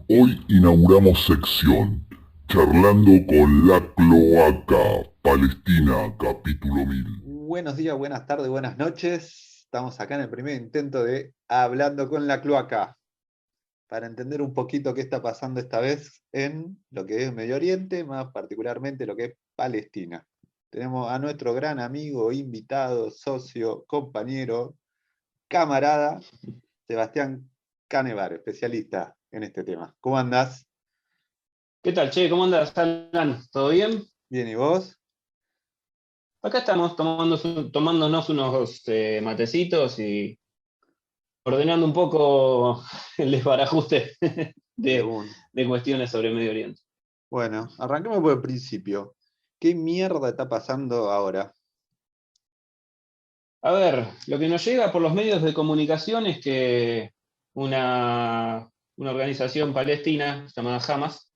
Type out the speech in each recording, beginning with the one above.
Hoy inauguramos sección, charlando con la cloaca, Palestina, capítulo 1000. Buenos días, buenas tardes, buenas noches. Estamos acá en el primer intento de Hablando con la Cloaca, para entender un poquito qué está pasando esta vez en lo que es Medio Oriente, más particularmente lo que es Palestina. Tenemos a nuestro gran amigo, invitado, socio, compañero, camarada, Sebastián Canevar, especialista en este tema. ¿Cómo andás? ¿Qué tal, che? ¿Cómo andas, Alan? ¿Todo bien? Bien, ¿y vos? Acá estamos tomándonos unos matecitos y ordenando un poco el desbarajuste De de, un. de cuestiones sobre Medio Oriente. Bueno, arranquemos por el principio. ¿Qué mierda está pasando ahora? A ver, lo que nos llega por los medios de comunicación es que una organización palestina llamada Hamas,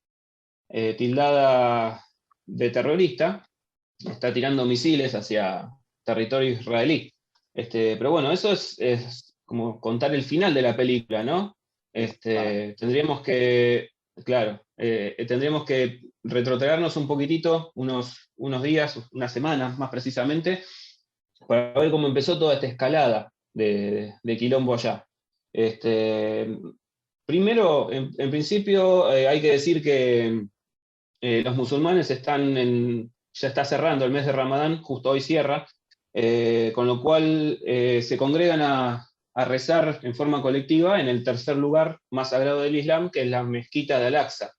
tildada de terrorista, está tirando misiles hacia territorio israelí. Pero bueno, eso es como contar el final de la película, ¿no? Tendríamos que, claro, tendríamos que retrotraernos un poquitito, unos días, unas semanas más precisamente, para ver cómo empezó toda esta escalada de quilombo allá. Este, Primero, en principio, hay que decir que los musulmanes ya está cerrando el mes de Ramadán, justo hoy cierra, con lo cual se congregan a rezar en forma colectiva en el tercer lugar más sagrado del Islam, que es la mezquita de Al-Aqsa,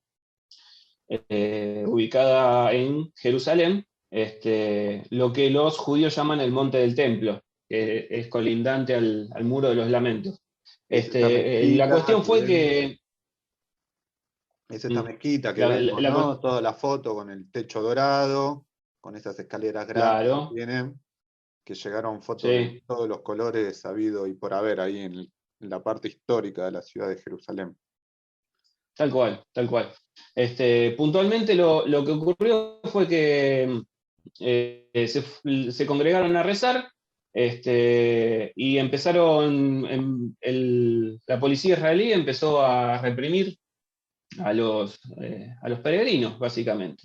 ubicada en Jerusalén, lo que los judíos llaman el Monte del Templo, que es colindante al Muro de los Lamentos. Es esta La mezquita cuestión que fue vemos. que... Es esta mm, mezquita que la- vemos, la- la- ¿no? Toda la foto con el techo dorado, con esas escaleras grandes que claro, tienen, que llegaron fotos de sí. todos los colores habido y por haber ahí en la parte histórica de la ciudad de Jerusalén. Tal cual, tal cual. Puntualmente lo que ocurrió fue que se congregaron a rezar y la policía israelí empezó a reprimir a los peregrinos, básicamente.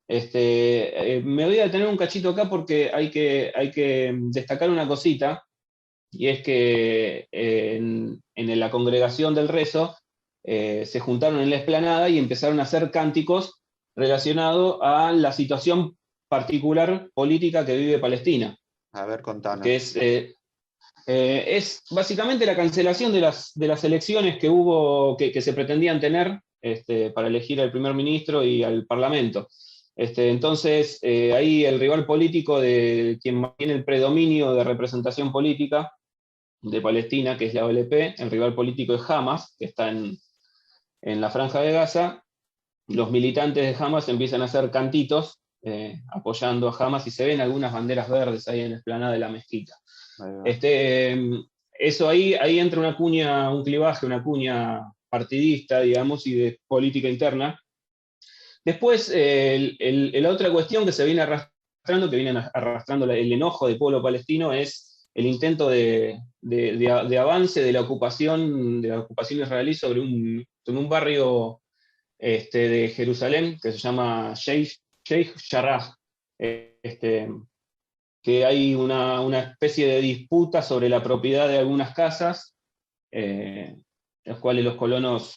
Me voy a detener un cachito acá porque hay que destacar una cosita, y es que en la congregación del rezo se juntaron en la explanada y empezaron a hacer cánticos relacionados a la situación particular política que vive Palestina, A ver, que contanos. es básicamente la cancelación de las elecciones que se pretendían tener para elegir al primer ministro y al parlamento. Entonces, ahí el rival político de quien mantiene el predominio de representación política de Palestina, que es la OLP, el rival político es Hamas, que está en la franja de Gaza. Los militantes de Hamas empiezan a hacer cantitos apoyando a Hamas y se ven algunas banderas verdes ahí en la explanada de la mezquita. Ahí va. Este, Eso ahí entra una cuña, un clivaje, una cuña partidista, digamos, y de política interna. Después, la otra cuestión que se viene arrastrando, que viene arrastrando el enojo del pueblo palestino, es el intento de avance de la ocupación israelí sobre un barrio de Jerusalén que se llama Sheikh Jarrah. Este, que hay una especie de disputa sobre la propiedad de algunas casas, las cuales los colonos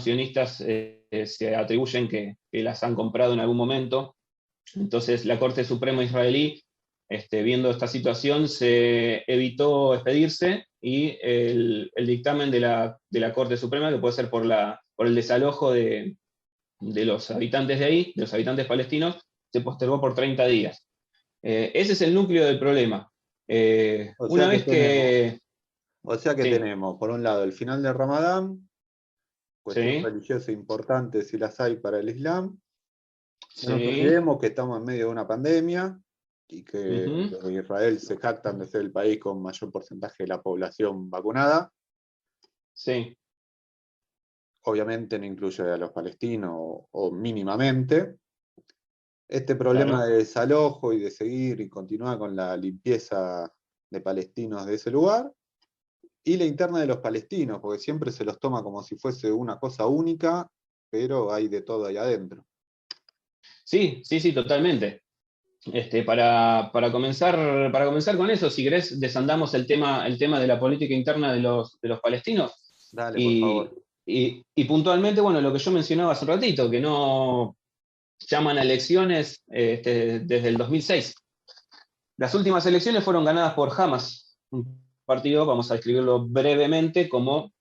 sionistas se atribuyen que las han comprado en algún momento. Entonces la Corte Suprema israelí, viendo esta situación, se evitó expedirse y el dictamen de la Corte Suprema, que puede ser por el desalojo de los habitantes de ahí, de los habitantes palestinos, se postergó por 30 días. Ese es el núcleo del problema. O Una sea que vez tenemos, que... Sí, por un lado, el final de Ramadán, cuestión sí, religiosa importante si las hay para el Islam. No nos sí, olvidemos que estamos en medio de una pandemia y que ujú, desde Israel se jactan de ser el país con mayor porcentaje de la población vacunada. sí, Obviamente no incluye a los palestinos o mínimamente. Este problema claro, de desalojo y de seguir y continuar con la limpieza de palestinos de ese lugar y la interna de los palestinos, porque siempre se los toma como si fuese una cosa única, pero hay de todo ahí adentro. Sí, sí, sí, totalmente. Para comenzar con eso, si querés, desandamos el tema de la política interna de los palestinos. Dale, por Y, favor. y puntualmente, bueno, lo que yo mencionaba hace un ratito, que no llaman a elecciones desde el 2006. Las últimas elecciones fueron ganadas por Hamas, un partido, vamos a describirlo brevemente, como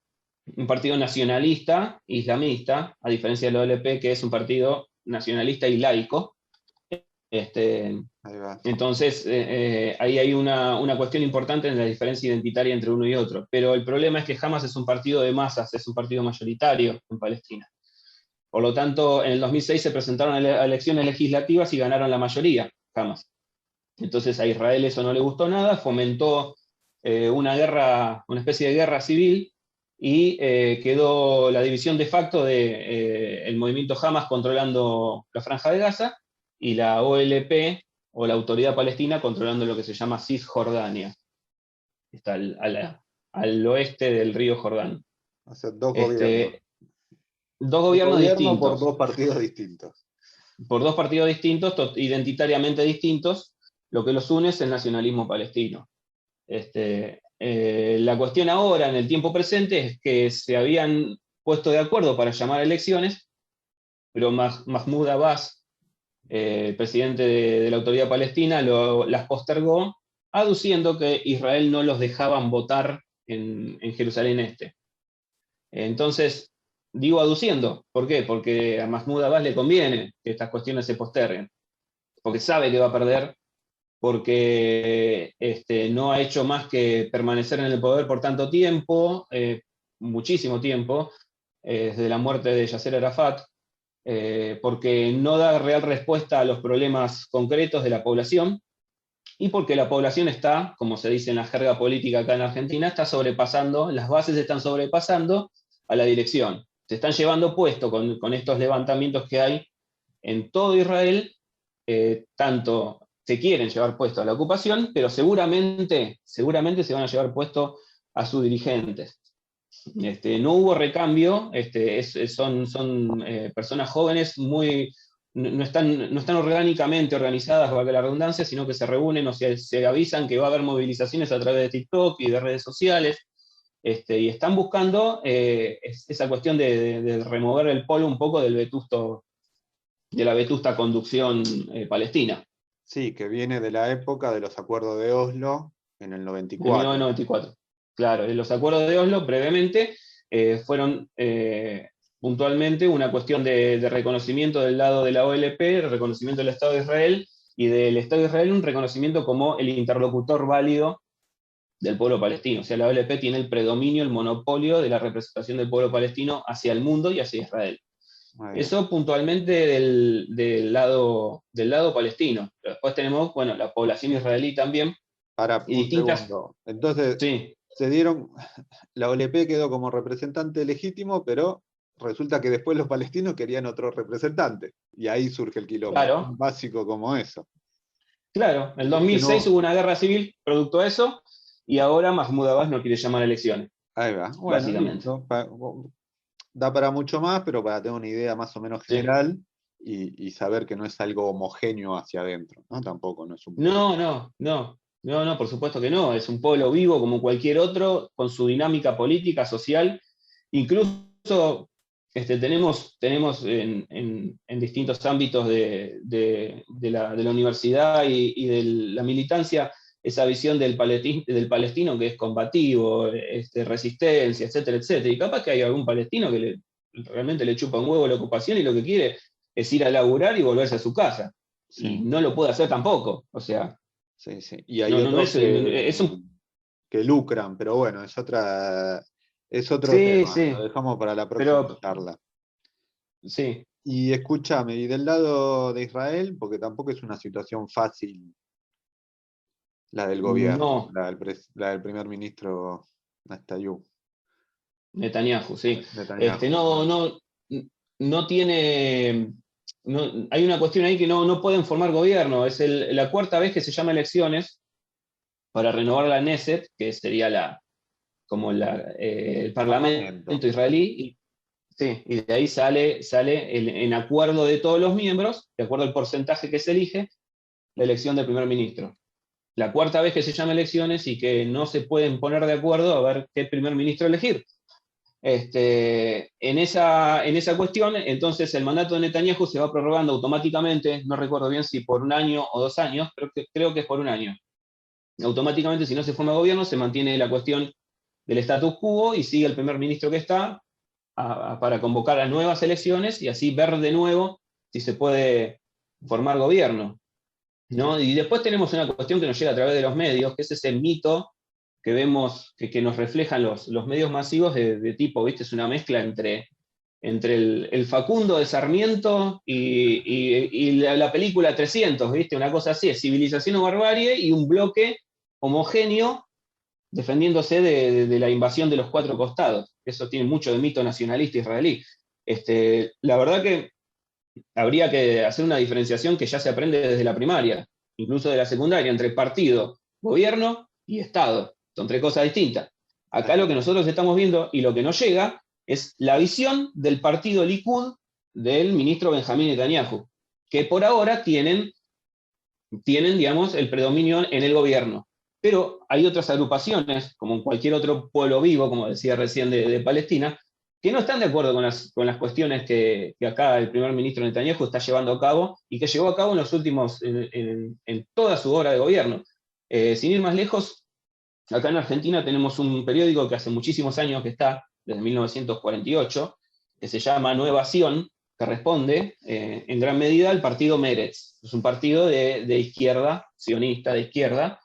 un partido nacionalista, islamista, a diferencia del OLP, que es un partido nacionalista y laico. Este, Ahí va. entonces, ahí hay una cuestión importante en la diferencia identitaria entre uno y otro. Pero el problema es que Hamas es un partido de masas, es un partido mayoritario en Palestina. Por lo tanto, en el 2006 se presentaron a elecciones legislativas y ganaron la mayoría, Hamas. Entonces a Israel eso no le gustó nada, fomentó una guerra, una especie de guerra civil, y quedó la división de facto de el movimiento Hamas controlando la Franja de Gaza y la OLP o la Autoridad Palestina controlando lo que se llama Cisjordania. Está al oeste del río Jordán. O sea, dos gobiernos. Dos Un gobiernos gobierno por distintos, dos partidos distintos. por dos partidos distintos, identitariamente distintos. Lo que los une es el nacionalismo palestino. La cuestión ahora, en el tiempo presente, es que se habían puesto de acuerdo para llamar a elecciones, pero Mahmoud Abbas, el presidente de la Autoridad Palestina, las postergó, aduciendo que Israel no los dejaban votar en Jerusalén Este. Entonces, digo aduciendo, ¿por qué? Porque a Mahmoud Abbas le conviene que estas cuestiones se posterguen, porque sabe que va a perder, porque no ha hecho más que permanecer en el poder por tanto tiempo, muchísimo tiempo, desde la muerte de Yasser Arafat, porque no da real respuesta a los problemas concretos de la población, y porque la población está, como se dice en la jerga política acá en Argentina, está sobrepasando, las bases están sobrepasando a la dirección. Se están llevando puesto con estos levantamientos que hay en todo Israel, tanto se quieren llevar puesto a la ocupación, pero seguramente se van a llevar puesto a sus dirigentes. No hubo recambio, son personas jóvenes no están orgánicamente organizadas, valga la redundancia, sino que se reúnen o se avisan que va a haber movilizaciones a través de TikTok y de redes sociales, y están buscando esa cuestión de remover el polo un poco de la vetusta conducción palestina. Sí, que viene de la época de los acuerdos de Oslo en el En 94. 1994. Claro, los acuerdos de Oslo, brevemente, fueron puntualmente una cuestión de reconocimiento del lado de la OLP, el reconocimiento del Estado de Israel, y del Estado de Israel un reconocimiento como el interlocutor válido del pueblo palestino. O sea, la OLP tiene el predominio, el monopolio de la representación del pueblo palestino hacia el mundo y hacia Israel. Eso puntualmente del lado palestino. Pero después tenemos, bueno, la población israelí también. Para Y un distintas. segundo. Entonces, Sí, se dieron, la OLP quedó como representante legítimo, pero resulta que después los palestinos querían otro representante. Y ahí surge el quilombo. claro, Tan básico como eso. claro. En el Es que 2006 no. hubo una guerra civil producto de eso, y ahora Mahmoud Abbas no quiere llamar a elecciones, Ahí va. Bueno, básicamente. listo. Da para mucho más, pero para tener una idea más o menos Sí. general y saber que no es algo homogéneo hacia adentro, ¿no? Tampoco no es un. No, por supuesto que no. Es un pueblo vivo como cualquier otro, con su dinámica política, social. Incluso tenemos en distintos ámbitos de la universidad y de la militancia esa visión del palestino que es combativo, resistencia, etcétera, etcétera. Y capaz que hay algún palestino que realmente le chupa un huevo la ocupación y lo que quiere es ir a laburar y volverse a su casa. Sí. Y no lo puede hacer tampoco. O sea, Sí, sí. Y hay otros que lucran, pero bueno, es otro sí, tema. sí, Lo dejamos para la próxima pero charla. sí. Y escúchame, y del lado de Israel, porque tampoco es una situación fácil la del gobierno, No, la del primer ministro Netanyahu. Netanyahu, sí. Netanyahu. No tiene. Hay una cuestión ahí que no pueden formar gobierno. Es la cuarta vez que se llama elecciones para renovar la Knesset, que sería como el Parlamento israelí, sí, y de ahí sale en acuerdo de todos los miembros, de acuerdo al porcentaje que se elige, la elección del primer ministro. La cuarta vez que se llama elecciones y que no se pueden poner de acuerdo a ver qué primer ministro elegir. En esa cuestión, entonces el mandato de Netanyahu se va prorrogando automáticamente, no recuerdo bien si por 1 año o 2 años, pero creo que es por 1 año. Automáticamente, si no se forma gobierno, se mantiene la cuestión del status quo y sigue el primer ministro que está para convocar a nuevas elecciones y así ver de nuevo si se puede formar gobierno, ¿no? Y después tenemos una cuestión que nos llega a través de los medios, que es ese mito que vemos, que nos reflejan los medios masivos de tipo, ¿viste? Es una mezcla entre el Facundo de Sarmiento y la película 300, ¿viste? Una cosa así, es civilización o barbarie y un bloque homogéneo defendiéndose de la invasión de los 4 costados. Eso tiene mucho de mito nacionalista israelí. La verdad que habría que hacer una diferenciación que ya se aprende desde la primaria, incluso de la secundaria, entre partido, gobierno y Estado. Son 3 cosas distintas. Acá lo que nosotros estamos viendo y lo que nos llega es la visión del partido Likud del ministro Benjamín Netanyahu, que por ahora tienen, digamos, el predominio en el gobierno. Pero hay otras agrupaciones, como en cualquier otro pueblo vivo, como decía recién de Palestina, que no están de acuerdo con las cuestiones que acá el primer ministro Netanyahu está llevando a cabo y que llevó a cabo en los últimos, en toda su obra de gobierno. Sin ir más lejos, acá en Argentina tenemos un periódico que hace muchísimos años que está, desde 1948, que se llama Nueva Acción, que responde en gran medida al partido Meretz. Es un partido de izquierda, sionista de izquierda,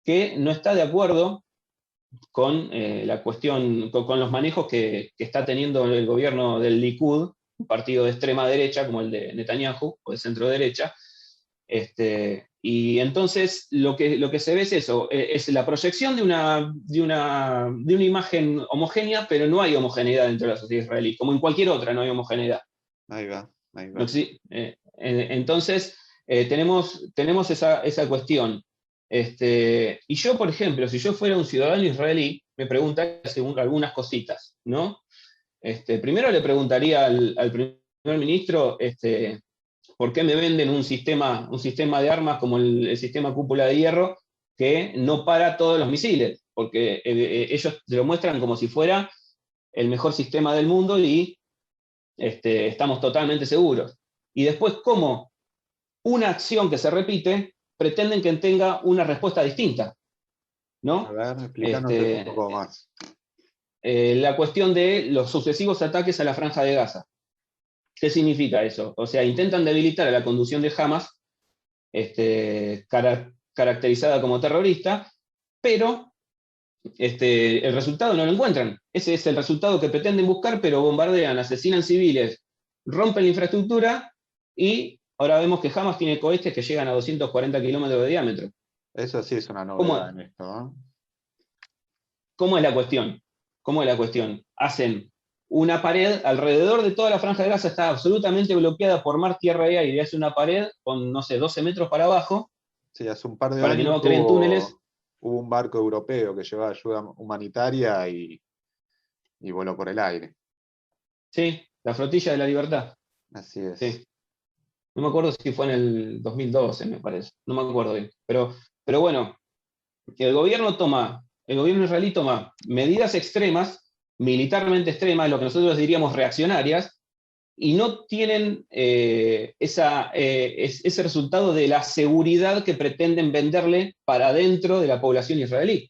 que no está de acuerdo con la cuestión, con los manejos que está teniendo el gobierno del Likud, un partido de extrema derecha como el de Netanyahu, o de centro derecha. Y entonces lo que se ve es eso, es la proyección de una imagen homogénea, pero no hay homogeneidad dentro de la sociedad israelí, como en cualquier otra no hay homogeneidad. Ahí va. No, entonces tenemos esa cuestión. Y yo, por ejemplo, si yo fuera un ciudadano israelí, me preguntaría algunas cositas, ¿no? Primero le preguntaría al primer ministro por qué me venden un sistema de armas como el sistema cúpula de hierro que no para todos los misiles, porque ellos lo muestran como si fuera el mejor sistema del mundo y estamos totalmente seguros. Y después, ¿cómo una acción que se repite pretenden que tenga una respuesta distinta? ¿No? A ver, explícanos un poco más. La cuestión de los sucesivos ataques a la Franja de Gaza. ¿Qué significa eso? O sea, intentan debilitar a la conducción de Hamas, caracterizada como terrorista, pero el resultado no lo encuentran. Ese es el resultado que pretenden buscar, pero bombardean, asesinan civiles, rompen la infraestructura y ahora vemos que Hamas tiene cohetes que llegan a 240 kilómetros de diámetro. Eso sí es una novedad en esto, ¿no? ¿Cómo es la cuestión? Hacen una pared alrededor de toda la Franja de Gaza, está absolutamente bloqueada por mar, tierra y aire. Hace una pared con, no sé, 12 metros para abajo. Sí, hace un par de para años que no creen túneles. Hubo un barco europeo que llevaba ayuda humanitaria y voló por el aire. Sí, la Flotilla de la Libertad. Así es. Sí. No me acuerdo si fue en el 2012, me parece. No me acuerdo bien. Pero bueno, el gobierno israelí toma medidas extremas, militarmente extremas, lo que nosotros diríamos reaccionarias, y no tienen ese resultado de la seguridad que pretenden venderle para dentro de la población israelí.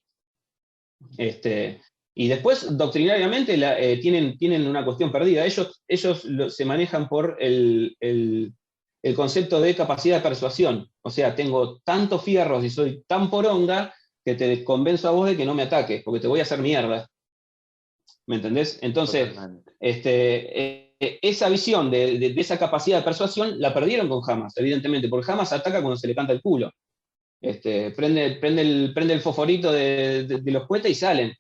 Y después, doctrinariamente, tienen una cuestión perdida. Ellos se manejan por el concepto de capacidad de persuasión. O sea, tengo tantos fierros y soy tan poronga que te convenzo a vos de que no me ataques, porque te voy a hacer mierda. ¿Me entendés? Entonces, esa visión de esa capacidad de persuasión la perdieron con Hamas, evidentemente, porque Hamas ataca cuando se le canta el culo. Prende el fosforito de los cohetes y salen.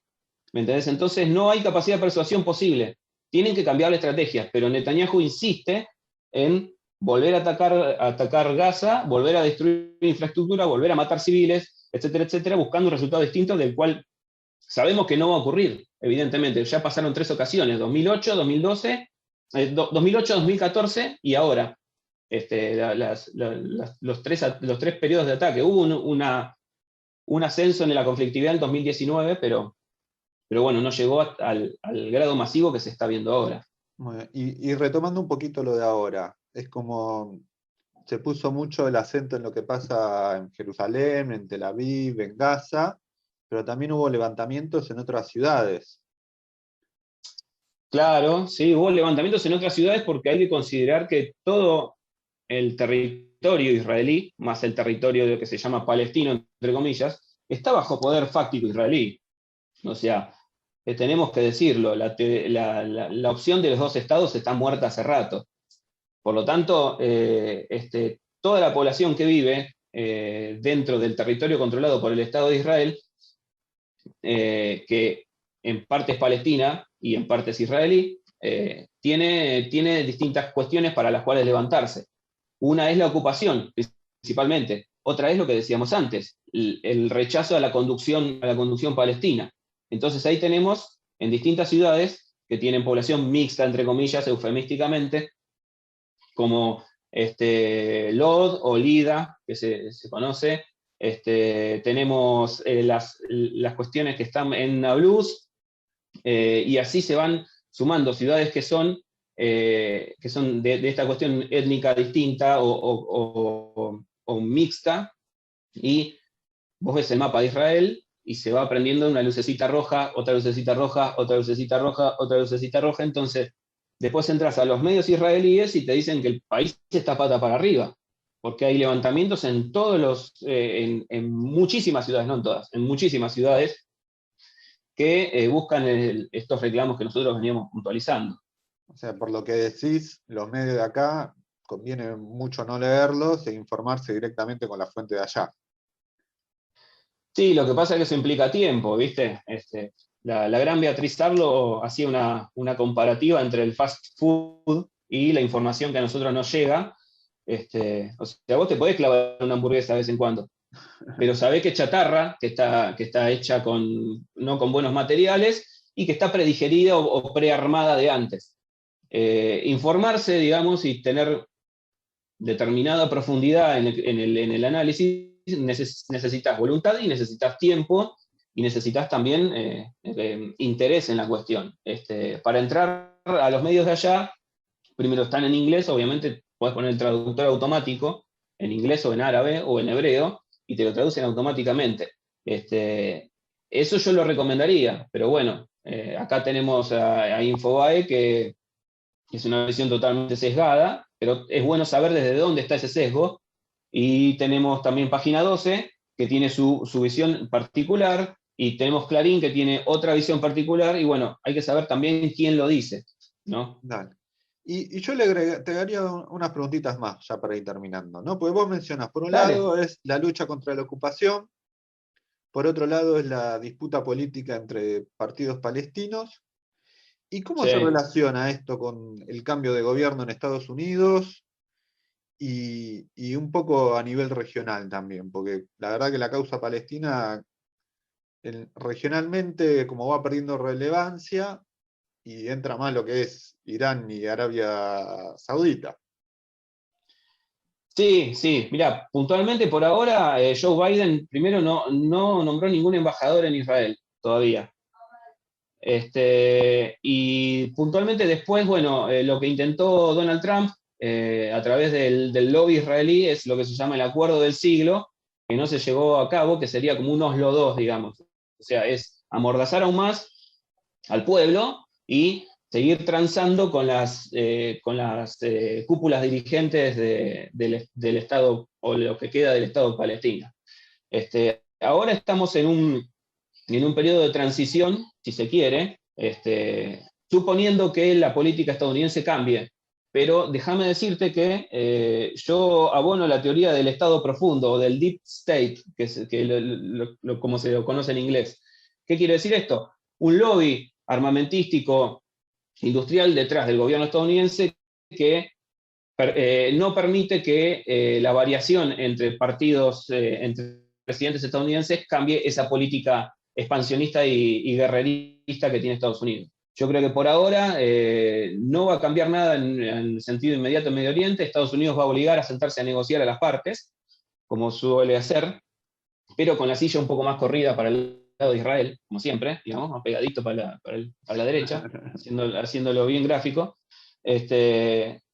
¿Me entendés? Entonces no hay capacidad de persuasión posible. Tienen que cambiar la estrategia, pero Netanyahu insiste en volver a atacar Gaza, volver a destruir infraestructura, volver a matar civiles, etcétera, etcétera, buscando un resultado distinto del cual sabemos que no va a ocurrir, evidentemente. Ya pasaron 3 ocasiones, 2008, 2012, 2008, 2014 y ahora. Los tres periodos de ataque. Hubo un ascenso en la conflictividad en 2019, pero bueno, no llegó al grado masivo que se está viendo ahora. Bueno, y retomando un poquito lo de ahora, es como se puso mucho el acento en lo que pasa en Jerusalén, en Tel Aviv, en Gaza, pero también hubo levantamientos en otras ciudades. Claro, sí, hubo levantamientos en otras ciudades porque hay que considerar que todo el territorio israelí, más el territorio de lo que se llama palestino, entre comillas, está bajo poder fáctico israelí. O sea, tenemos que decirlo, la opción de los 2 estados está muerta hace rato. Por lo tanto, toda la población que vive dentro del territorio controlado por el Estado de Israel, que en parte es palestina y en parte es israelí, tiene distintas cuestiones para las cuales levantarse. Una es la ocupación, principalmente. Otra es lo que decíamos antes, el rechazo a la conducción palestina. Entonces ahí tenemos en distintas ciudades que tienen población mixta, entre comillas, eufemísticamente, como Lod o Lida, que se conoce. Tenemos las cuestiones que están en Nablus, y así se van sumando ciudades que son de esta cuestión étnica distinta o mixta, y vos ves el mapa de Israel y se va prendiendo una lucecita roja, otra lucecita roja, otra lucecita roja, otra lucecita roja. Entonces después entras a los medios israelíes y te dicen que el país está pata para arriba, porque hay levantamientos en en muchísimas ciudades, no en todas, en muchísimas ciudades que buscan estos reclamos que nosotros veníamos puntualizando. O sea, por lo que decís, los medios de acá conviene mucho no leerlos e informarse directamente con la fuente de allá. Sí, lo que pasa es que eso implica tiempo, ¿viste? La gran Beatriz Arlo hacía una comparativa entre el fast food y la información que a nosotros nos llega. O sea, vos te podés clavar una hamburguesa de vez en cuando, pero sabés que es chatarra, que está hecha no con buenos materiales y que está predigerida o prearmada de antes. Informarse, digamos, y tener determinada profundidad en el análisis, necesitas voluntad y necesitas tiempo y necesitas también interés en la cuestión. Para entrar a los medios de allá, primero están en inglés, obviamente puedes poner el traductor automático en inglés o en árabe o en hebreo y te lo traducen automáticamente. Eso yo lo recomendaría, pero bueno, acá tenemos a Infobae, que es una visión totalmente sesgada, pero es bueno saber desde dónde está ese sesgo. Y tenemos también Página 12, que tiene su visión particular, y tenemos Clarín, que tiene otra visión particular, y bueno, hay que saber también quién lo dice, ¿no? Dale. Y yo te agregaría unas preguntitas más, ya para ir terminando, ¿no? Porque vos mencionás, por un Dale. lado es la lucha contra la ocupación, por otro lado es la disputa política entre partidos palestinos. ¿Y cómo Sí. se relaciona esto con el cambio de gobierno en Estados Unidos y un poco a nivel regional también? Porque la verdad que la causa palestina regionalmente como va perdiendo relevancia y entra más lo que es Irán y Arabia Saudita. Sí, mira, puntualmente por ahora Joe Biden primero no nombró ningún embajador en Israel todavía. Y puntualmente después, bueno, lo que intentó Donald Trump a través del lobby israelí es lo que se llama el acuerdo del siglo, que no se llevó a cabo, que sería como un Oslo II, digamos. O sea, es amordazar aún más al pueblo y seguir transando con las cúpulas dirigentes del Estado, o lo que queda del Estado palestino. Ahora estamos en un periodo de transición, si se quiere, suponiendo que la política estadounidense cambie. Pero déjame decirte que yo abono la teoría del Estado profundo, o del Deep State, como se lo conoce en inglés. ¿Qué quiere decir esto? Un lobby armamentístico industrial detrás del gobierno estadounidense que no permite que la variación entre partidos, entre presidentes estadounidenses, cambie esa política expansionista y guerrerista que tiene Estados Unidos. Yo creo que por ahora no va a cambiar nada en el sentido inmediato en Medio Oriente. Estados Unidos va a obligar a sentarse a negociar a las partes, como suele hacer, pero con la silla un poco más corrida para el lado de Israel, como siempre, digamos, más pegadito para la derecha, haciéndolo bien gráfico.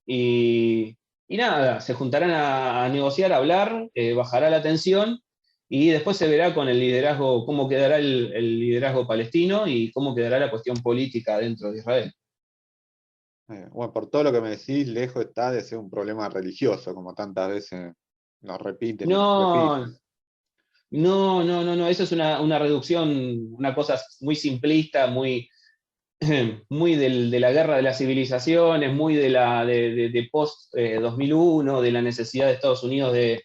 Y nada, se juntarán a negociar, a hablar, bajará la tensión, y después se verá con el liderazgo, cómo quedará el liderazgo palestino y cómo quedará la cuestión política dentro de Israel. Bueno, por todo lo que me decís, lejos está de ser un problema religioso, como tantas veces nos repiten. No, eso es una reducción, una cosa muy simplista, muy de la guerra de las civilizaciones, muy de post-2001, de la necesidad de Estados Unidos de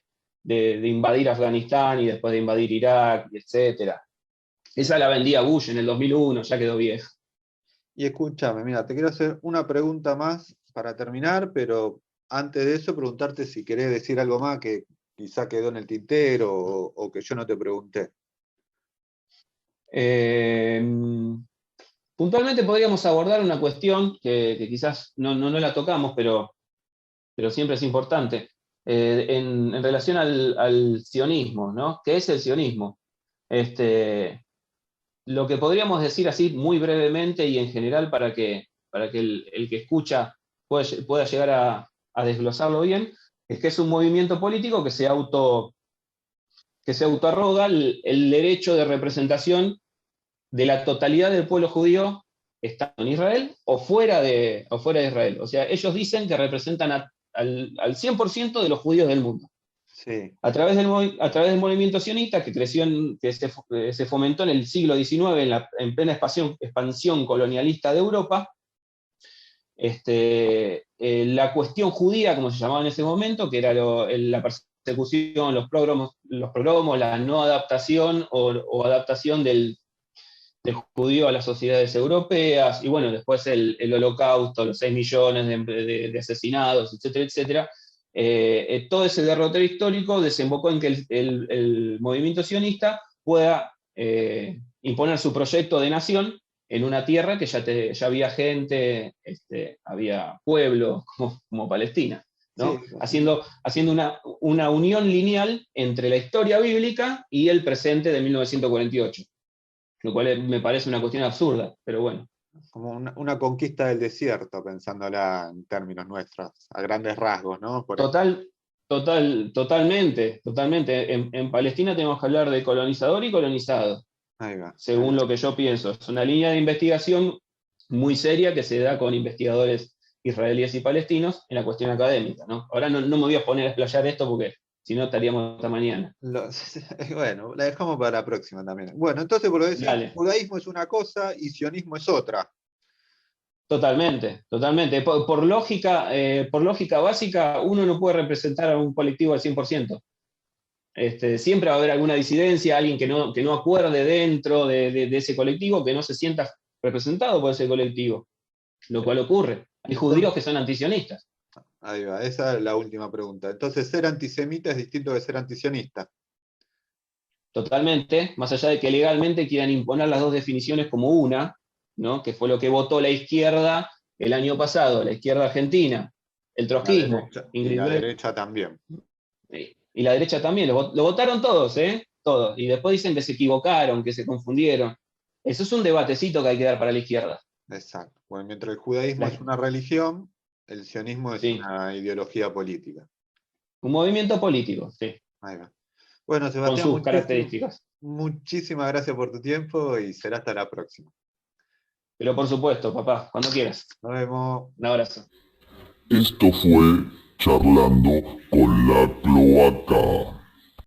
invadir Afganistán y después de invadir Irak, etc. Esa la vendía Bush en el 2001, ya quedó vieja. Y escúchame, mira, te quiero hacer una pregunta más para terminar, pero antes de eso preguntarte si querés decir algo más que quizá quedó en el tintero o que yo no te pregunté. Puntualmente podríamos abordar una cuestión que quizás no la tocamos, pero siempre es importante, en relación al sionismo, ¿no? ¿Qué es el sionismo? Lo que podríamos decir así muy brevemente y en general para que el que escucha pueda llegar a desglosarlo bien, es que es un movimiento político que se autoarroga el derecho de representación de la totalidad del pueblo judío, estando en Israel o fuera de Israel. O sea, ellos dicen que representan al 100% de los judíos del mundo. Sí. A través del movimiento sionista que creció, que se fomentó en el siglo XIX, en plena expansión colonialista de Europa, la cuestión judía, como se llamaba en ese momento, que era la persecución, los progromos, la no adaptación o adaptación del judío a las sociedades europeas, y bueno, después el holocausto, los 6 millones de asesinados, etcétera, etcétera. Todo ese derrotero histórico desembocó en que el movimiento sionista pueda imponer su proyecto de nación en una tierra que ya había gente, había pueblos como Palestina, ¿no? Sí. Haciendo una unión lineal entre la historia bíblica y el presente de 1948. Lo cual me parece una cuestión absurda, pero bueno. Como una conquista del desierto, pensándola en términos nuestros, a grandes rasgos, ¿no? Totalmente. En Palestina tenemos que hablar de colonizador y colonizado. Ahí va. Según lo que yo pienso. Es una línea de investigación muy seria que se da con investigadores israelíes y palestinos en la cuestión académica, ¿no? Ahora no me voy a poner a explayar esto porque si no estaríamos hasta mañana. Bueno, la dejamos para la próxima también. Bueno, entonces por lo que decís, judaísmo es una cosa y sionismo es otra. Totalmente. Por lógica básica, uno no puede representar a un colectivo al 100%. Siempre va a haber alguna disidencia, alguien que no acuerde dentro de ese colectivo, que no se sienta representado por ese colectivo, lo cual ocurre. Hay judíos que son antisionistas. Ahí va, esa es la última pregunta. Entonces, ser antisemita es distinto de ser antisionista. Totalmente, más allá de que legalmente quieran imponer las dos definiciones como una, ¿no? Que fue lo que votó la izquierda el año pasado, la izquierda argentina, el trotskismo. Y la derecha también. Y la derecha también, lo votaron todos, todos. Y después dicen que se equivocaron, que se confundieron. Eso es un debatecito que hay que dar para la izquierda. Exacto. Bueno, mientras el judaísmo es una religión, el sionismo es una ideología política. Un movimiento político, sí. Ahí va. Bueno, Sebastián, con sus características. Muchísimas gracias por tu tiempo y será hasta la próxima. Pero por supuesto, papá, cuando quieras. Nos vemos. Un abrazo. Esto fue Charlando con la Cloaca.